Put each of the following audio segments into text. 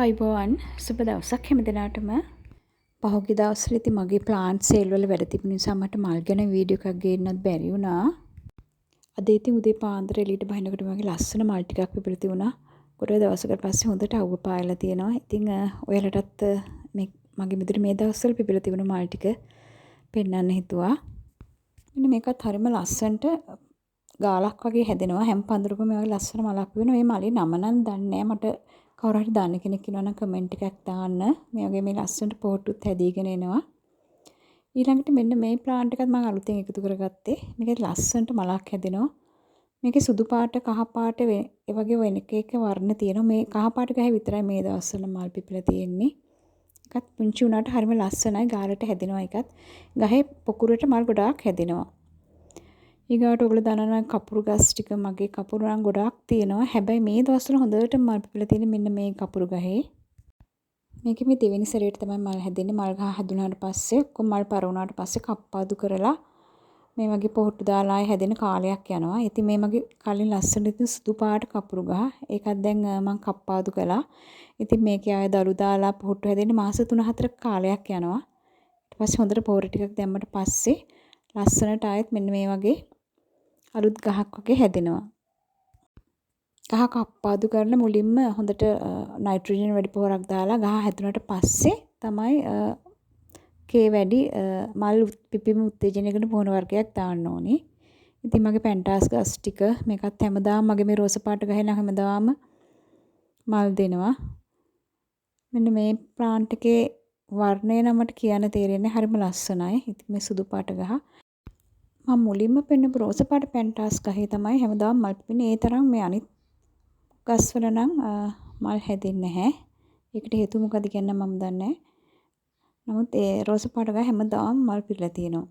ආයිබෝවන් සුබ දවසක් හැම දිනාටම. පහුගිය දවස්වල ඉතින් මගේ ප්ලාන්ට් සේල් වල වැඩ තිබුණ නිසා මට මල් ගැන වීඩියෝ එකක් ගේන්නත් බැරි වුණා. අද ඉතින් උදේ පාන්දර එළියට බහිනකොට මගේ ලස්සන මල් ටිකක් පිපිලා තිබුණා. ගොඩ දවසකට පස්සේ හොඳට අවුව පායලා තියෙනවා. ඉතින් ඔයාලටත් මේ මගේ මිදුලේ මේ දවස්වල පිපිලා තිබුණ මල් ටික පෙන්වන්න හිතුවා. මෙන්න මේකත් හරිම ලස්සනට ගාලක් වගේ හැදෙනවා. හැම පඳුරකම මේ වගේ ලස්සන මලක් වෙනවා. මේ මලේ නම නම් දන්නේ නැහැ. මට කවුරු හරි දන්න කෙනෙක් ඉන්නවා නම් කමෙන්ට් එකක් දාන්න. මේ වගේ මේ ලස්සනට පොට්ටුත් හැදීගෙන එනවා. ඊළඟට මෙන්න මේ ප්ලාන්ට් එකත් මම අලුතෙන් එකතු කරගත්තේ. මේකේ ලස්සනට මලක් හැදෙනවා. මේකේ සුදු පාට, කහ පාට ඒ වගේ වෙන එක වර්ණ තියෙනවා. මේ කහ පාට ගහේ විතරයි මේ දවස්වල මල් පිපිලා තියෙන්නේ. එකත් පුංචි උනාට හරිම ලස්සනයි. ගාලට හැදෙනවා එකත්. ගහේ පොකුරට මල් ගොඩාක් හැදෙනවා. ඊගාට ඔයගොල්ලෝ දන්නවා කපුරු ගස් ටික මගේ කපුරු නම් ගොඩාක් තියෙනවා. හැබැයි මේ දවස්වල හොඳට මල් පිපිලා තියෙන්නේ මෙන්න මේ කපුරු ගහේ. මේකේ මේ දෙවෙනි සැරේට තමයි මල් හැදෙන්නේ. මල් ගහ හැදුනාට පස්සේ ඔක්කොම මල් පර වුණාට පස්සේ කප්පාදු කරලා මේ වගේ පොහොට්ටු දාලා හැදෙන කාලයක් යනවා. ඉතින් මේ මගේ කලින් ලස්සන ඉතින් සුදු පාට කපුරු ගහ. ඒකත් දැන් මම කප්පාදු කළා. ඉතින් මේකේ ආය දළු දාලා පොහොට්ටු හැදෙන්න මාස 3-4ක කාලයක් යනවා. ඊට පස්සේ හොඳට පොහොර ටිකක් දැම්මට පස්සේ ලස්සනට ආයෙත් මෙන්න මේ වගේ අලුත් ගහක් වගේ හැදෙනවා. ගහ කප්පාදු කරලා මුලින්ම හොඳට නයිට්‍රජන් වැඩි පොහොරක් දාලා ගහ හැදුනට පස්සේ තමයි කේ වැඩි මල් පිපීම උත්තේජනයකට පොහොර වර්ගයක් දාන්න ඕනේ. ඉතින් මගේ පැන්ටාස් ගස් ටික මේකත් හැමදාම මගේ මේ රෝස පාට ගහේ නම් හැමදාම මල් දෙනවා. මෙන්න මේ ප්ලාන්ට් එකේ වර්ණය නම් මට කියන්න තේරෙන්නේ හරිම ලස්සනයි. ඉතින් මේ සුදු පාට ගහ මම මුලින්ම පෙන්නපු රෝස පාට පැන්ටාස් ගහේ තමයි හැමදාම මල් පිපෙන්නේ. ඒ තරම් මේ අනිත් ගස්වල නම් මල් හැදෙන්නේ නැහැ. ඒකට හේතුව මොකද කියන්න මම දන්නේ නැහැ. නමුත් ඒ රෝස පාට ගහ හැමදාම මල් පිරලා තියෙනවා.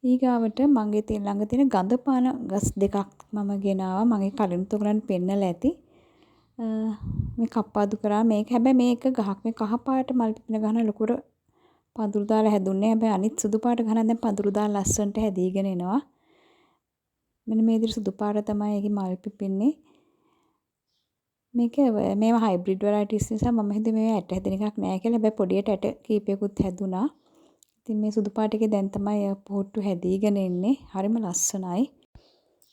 ඊගාවට මගේ තියෙන ළඟ තියෙන ගඳ පාන ගස් දෙකක් මම ගෙනාවා. මගේ කලින් තුගලන් පෙන්නලා ඇති. මේ කප්පාදු කරා මේක හැබැයි මේක ගහක් මේ කහ පාට මල් පිපෙන ගහන ලොකුට පඳුරු දාලා හැදුන්නේ. හැබැයි අනිත් සුදු පාට ගහන දැන් පඳුරු දාලා ලස්සනට හැදීගෙන එනවා. මෙන්න මේ විදිහට සුදු පාට තමයි ඒකේ මල් පිපෙන්නේ. මේක මේවා හයිබ්‍රිඩ් වෙරයිටිස් නිසා මම හිතුවේ මේවා ඇට හැදෙන එකක් නෑ කියලා. හැබැයි පොඩියට ඇට කීපයකුත් හැදුනා. ඉතින් මේ සුදු පාට එකේ දැන් තමයි පොහොට්ටු හැදීගෙන එන්නේ. හරිම ලස්සනයි.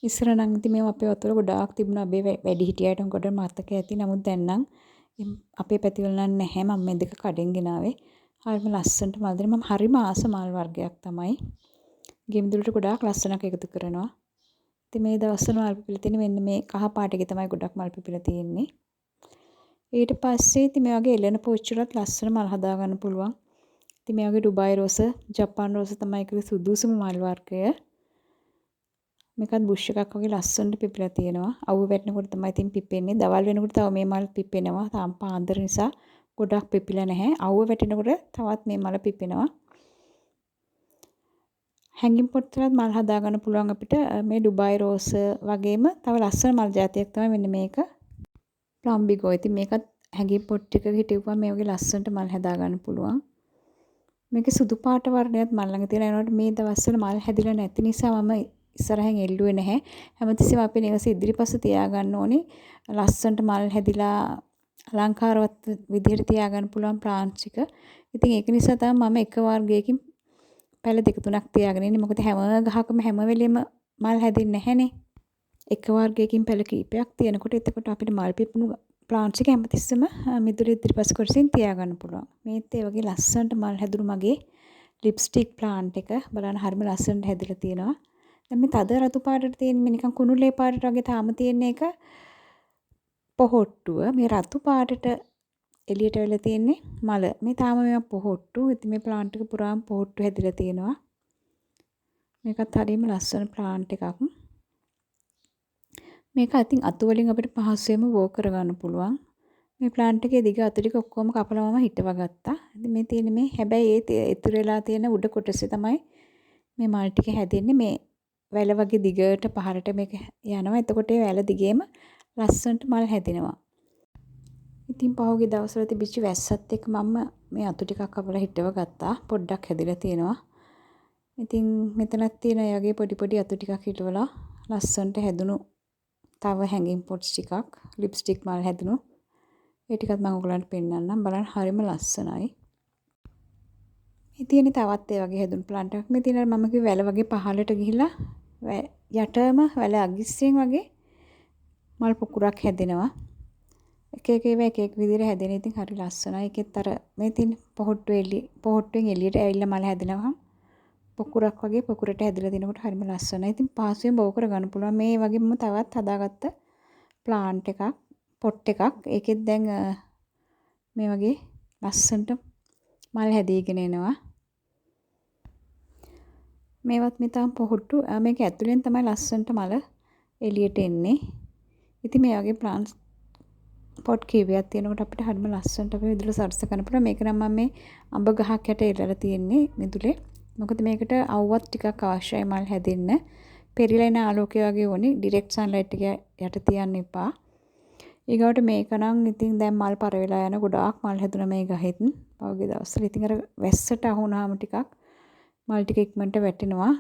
ඉස්සර නම් ඉතින් මේවා අපේ වතුර ගොඩාක් තිබුණා. අපේ වැඩි හිටියයිට ගොඩ මතක ඇති. නමුත් දැන් නම් අපේ පැතිවල නම් නැහැ. මම මේ දෙක කඩෙන් ගෙනාවේ. හරිම ලස්සනට මල් දෙන මම හරිම ආස මල් වර්ගයක් තමයි. ගෙම්දුලට ගොඩාක් ලස්සනක් එකතු කරනවා. ඉතින් මේ දවස්වල මල් පිපිලා තියෙන්නේ මෙන්න මේ කහ පාට එකේ තමයි ගොඩක් මල් පිපිලා තියෙන්නේ. ඊට පස්සේ ඉතින් මේ වගේ එළෙන පෝච්චි වලත් ලස්සන මල් හදා ගන්න පුළුවන්. ඉතින් මේ වගේ ඩුබායි රෝස, ජපාන් රෝස තමයි ඒකේ සුදුසුම මල් වර්ගය. මේකත් බුෂ් එකක් වගේ ලස්සනට පිපිලා තියෙනවා. අවුව වැටෙනකොට තමයි ඉතින් පිපෙන්නේ. දවල් වෙනකොට තව මේ මල් පිපෙනවා. තාම පාන්දර නිසා ගොඩක් පිපිලා නැහැ. අවුව වැටෙනකොට තවත් මේ මල පිපෙනවා. හැංගින් පොට් වලත් මල් හදා ගන්න පුළුවන් අපිට. මේ ඩුබායි රෝස වගේම තව ලස්සන මල් జాතියක් තමයි මෙන්න මේක. ප්ලම්බිගෝ. ඉතින් මේකත් හැංගින් පොට් ටික හිටවුවා මේ වගේ ලස්සනට මල් හදා ගන්න පුළුවන්. මේකේ සුදු පාට වර්ණයත් මල් ළඟ තියෙනවා. ඒනකොට මේ දවස්වල මල් හැදිලා නැති නිසා මම ඉස්සරහෙන් එල්ලුවේ නැහැ. හැමතිස්සෙම අපේ නිවසේ ඉදිරිපස තියාගන්න ඕනේ. ලස්සනට මල් හැදිලා අලංකාරවත් විදිහට තියාගන්න පුළුවන් ප්ලාන්ට්ස් එක. ඉතින් ඒක නිසා තමයි මම එක වර්ගයකින් පැල දෙක තුනක් තියාගෙන ඉන්නේ. මොකද හැම ගහකම හැම වෙලෙම මල් හැදෙන්නේ නැහනේ. එක වර්ගයකින් පැල කීපයක් තියෙනකොට එතකොට අපිට මල් පිපුණු ප්ලාන්ට්ස් එක හැමතිස්සෙම මිදුලේ ඉදිරිපස් කොටසින් තියාගන්න පුළුවන්. මේත් ඒ වගේ ලස්සනට මල් හැදුණු මගේ ලිප්ස්ටික් ප්ලාන්ට් එක බලන්න හරිම ලස්සනට හැදිලා තියෙනවා. දැන් මේ තද රතු පාටට තියෙන මේ නිකන් කුණුලේ පාටට වගේ තාම තියෙන එක පොහොට්ටුව. මේ රතු පාටට එළියට වෙලා තියෙන්නේ මල. මේ තාම මේවා පොහොට්ටු. ඉතින් මේ ප්ලාන්ට් එක පුරාම පොහොට්ටු හැදිලා තියෙනවා. මේකත් හරියම ලස්සන ප්ලාන්ට් එකක්. මේක අතින් අතු වලින් අපිට පහසුවෙන්ම වෝ කරගන්න පුළුවන්. මේ ප්ලාන්ට් එකේ දිග අතු ටික ඔක්කොම කපලාම හිටවා ගත්තා. ඉතින් මේ තියෙන මේ හැබැයි ඒ ඉතුරු වෙලා තියෙන උඩ කොටසේ තමයි මේ මල් ටික හැදෙන්නේ. මේ වැල වගේ දිගට පහරට මේක යනවා. එතකොට ඒ වැල දිගේම ලස්සනට මල් හැදෙනවා. ඉතින් පහුගිය දවස්වල තිබිච්ච වැස්සත් එක්ක මම මේ අතු ටිකක් කපලා හිටව ගත්තා. පොඩ්ඩක් හැදිලා තියෙනවා. ඉතින් මෙතනක් තියෙන ඒ වගේ පොඩි පොඩි අතු ටිකක් හිටවලා ලස්සනට හැදුණු තව හැංගින් පොට්ස් ටිකක් ලිප්ස්ටික් මල් හැදුණු ඒ ටිකත් මම ඔයගලන්ට පෙන්නන්නම්. බලන්න හරිම ලස්සනයි. මේ තියෙන තවත් ඒ වගේ හැදුණු ප්ලාන්ට් එකක්. මේ තියෙන මම කිව්ව වැල වගේ පහළට ගිහිලා යටම වැල අගිස්සෙන් වගේ මල් පොකුරක් හැදෙනවා. එක එක ඒවා එක එක විදිහට හැදෙන. ඉතින් හරි ලස්සනයි. ඒකෙත් අර මේ තියෙන පොහොට්ටුවෙන් එළියට ඇවිල්ලා මල හැදෙනවා. පොකුරක් වගේ පොකුරට හැදිලා තිනකොට හරිම ලස්සනයි. ඉතින් පහසුවෙන් බෝ කර ගන්න පුළුවන්. මේ වගේම තවත් හදාගත්ත ප්ලාන්ට් එකක්, පොට් එකක්. ඒකෙත් දැන් මේ වගේ ලස්සනට මල් හැදීගෙන එනවා. මේවත් මේ තාම පොහොට්ටු. මේක ඇතුලෙන් තමයි ලස්සනට මල එළියට එන්නේ. ඉතින් මේ වගේ ප්ලාන්ට්ස් පොට් කීපයක් තියෙනකොට අපිට හරිම ලස්සනට අපි විදුල සරස ගන්න පුළුවන්. මේක නම් මම මේ අඹ ගහක් යට එල්ලලා තියෙන්නේ මිදුලේ. මොකද මේකට අවුවත් ටිකක් අවශ්‍යයි මල් හැදෙන්න. පෙරිලා එන ආලෝකය වගේ ඕනේ. ඩිරෙක්ට් සන්ලයිට් එක යට තියන්න එපා. ඊගොට මේක නම් ඉතින් දැන් මල් පර වෙලා යන ගොඩාක් මල් හැදුනා මේ ගහෙත්. පහුගිය දවස්වල ඉතින් අර වැස්සට අහුණාම ටිකක් මල් ටික ඉක්මනට වැටෙනවා.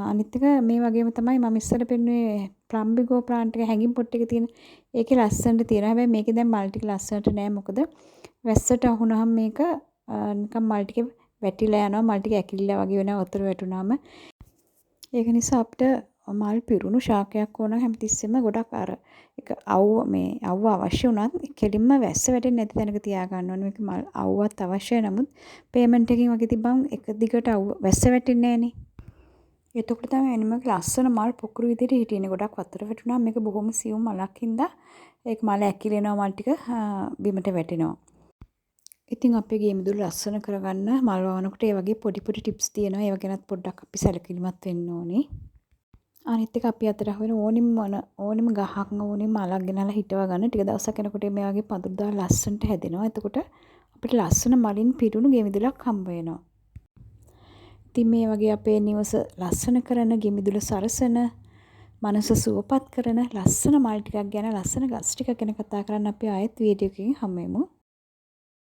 අනිත් එක මේ වගේම තමයි මම ඉස්සර පෙන්නුවේ ප්ලම්බිගෝ ප්ලාන්ට් එක හැංගින් පොට් එකේ තියෙන. ඒකේ ලස්සනට තියෙනවා. හැබැයි මේකේ දැන් මල් ටික ලස්සනට නෑ. මොකද වැස්සට අහුණාම මේක නිකන් මල් ටික වැටිලා යනවා. මල් ටික ඇකිලිලා වගේ වෙනවා වතුර වැටුනාම. ඒක නිසා අපිට මල් පිරුණු ශාකයක් ඕන හැමතිස්සෙම ගොඩක් අර ඒක අවුව අවශ්‍ය වුණත් කෙලින්ම වැස්ස වැටෙන්නේ නැති තැනක තියා ගන්න ඕනේ. මේක මල් අවුවත් අවශ්‍යයි. නමුත් පේමන්ට් එකකින් වගේ තිබ්බම එක දිගට අවුව වැස්ස වැටෙන්නේ නැහනේ. එතකොට තමයි එනිමක ලස්සන මල් පොකුරු විදිහට හිටින්නේ. ගොඩක් වතුර වැටුණාම මේක බොහොම සියුම් මලක් හින්දා ඒක මල ඇකිලෙනවා මල් ටික බිමට වැටෙනවා. ඉතින් අපේ ගේ මිදුළු ලස්සන කරගන්න මල් වවනකොට ඒ වගේ පොඩි පොඩි ටිප්ස් තියෙනවා. ඒව ගැනත් පොඩ්ඩක් අපි සැලකිලිමත් වෙන්න ඕනේ. අනිත් එක අපි අතට අහුවෙන ඕනිම ගහක් ඕනිම මලක් ගෙනලා හිටව ගන්න. ටික දවසක් යනකොට මේ වගේ පඳුරු දාලා ලස්සනට හැදෙනවා. එතකොට අපිට ලස්සන මලින් පිරුණු ගේ මිදුලක් හම්බ වෙනවා. ඉතින් මේ වගේ අපේ නිවස ලස්සන කරන, ගේ මිදුල සරසන, මනස සුවපත් කරන ලස්සන මල් ටිකක් ගැන, ලස්සන ගස් ටිකක් ගැන කතා කරන්න අපි ආයෙත් වීඩියෝ එකකින් හමු වෙමු.